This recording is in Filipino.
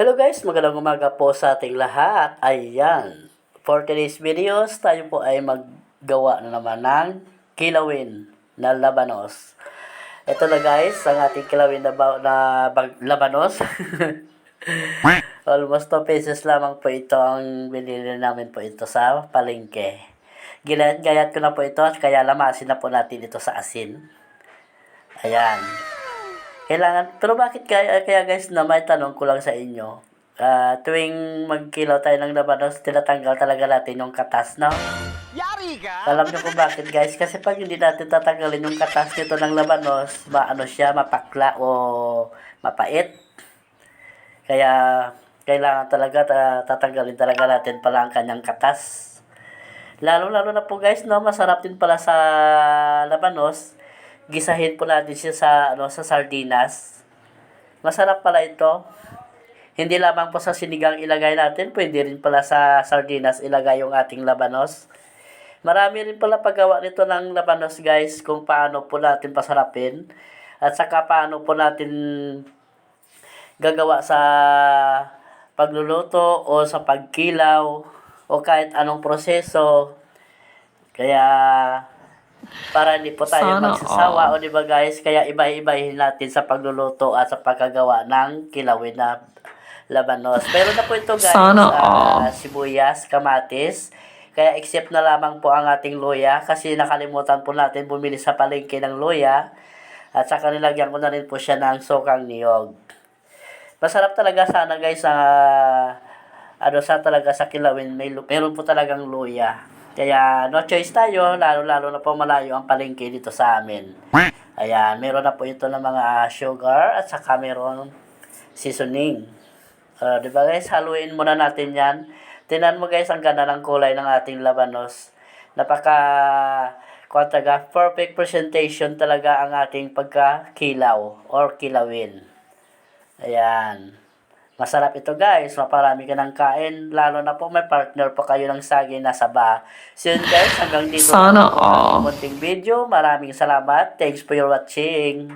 Hello guys, magandang umaga po sa ating lahat. Ayan, for today's videos, tayo po ay maggawa na naman ng kilawin na labanos. Ito na guys, ang ating kilawin labanos. Almost 2 pesos lamang po ito ang binili namin po ito sa palengke. Ginayat-gayat ko na po ito at kaya lamasin na po natin ito sa asin. Ayan. Pero bakit kaya guys na may tanong ko lang sa inyo, tuwing magkilaw tayo ng labanos, tinatanggal talaga natin yung katas, no? Yari ka! Alam niyo kung bakit guys? Kasi pag hindi natin tatanggalin yung katas nito ng labanos, mapakla o mapait. Kaya kailangan talaga tatanggalin talaga natin pala ang kanyang katas. Lalo na po guys, no, masarap din pala sa labanos. Gisahin po natin siya sa sardinas. Masarap pala ito. Hindi lamang po sa sinigang ilagay natin, pwede rin pala sa sardinas ilagay yung ating labanos. Marami rin pala paggawa nito ng labanos guys, kung paano po natin pasarapin. At saka paano po natin gagawa sa pagluluto o sa pagkilaw o kahit anong proseso. Kaya para hindi po tayo magsasawa, o di ba guys, kaya iba-ibahin natin sa pagluluto at sa pagkagawa ng kilawin na labanos. Pero na po ito guys, sibuyas, kamatis, kaya except na lamang po ang ating luya kasi nakalimutan po natin bumili sa palengke ng luya at saka nilagyan ko na rin po siya ng sukang niyog. Masarap talaga sana guys sa kilawin, meron po talagang luya. Kaya no choice tayo, lalo na po malayo ang palengke dito sa amin. Ayan, meron na po ito ng mga sugar at saka meron seasoning. Diba guys, haluin muna natin yan. Tingnan mo guys, ang ganda ng kulay ng ating labanos. Perfect presentation talaga ang ating pagkakilaw or kilawin. Ayan. Masarap ito guys, maparami ka ng kain, lalo na po may partner po kayo ng saging na saba. So yun guys, hanggang dito na ang munting video. Maraming salamat. Thanks for your watching.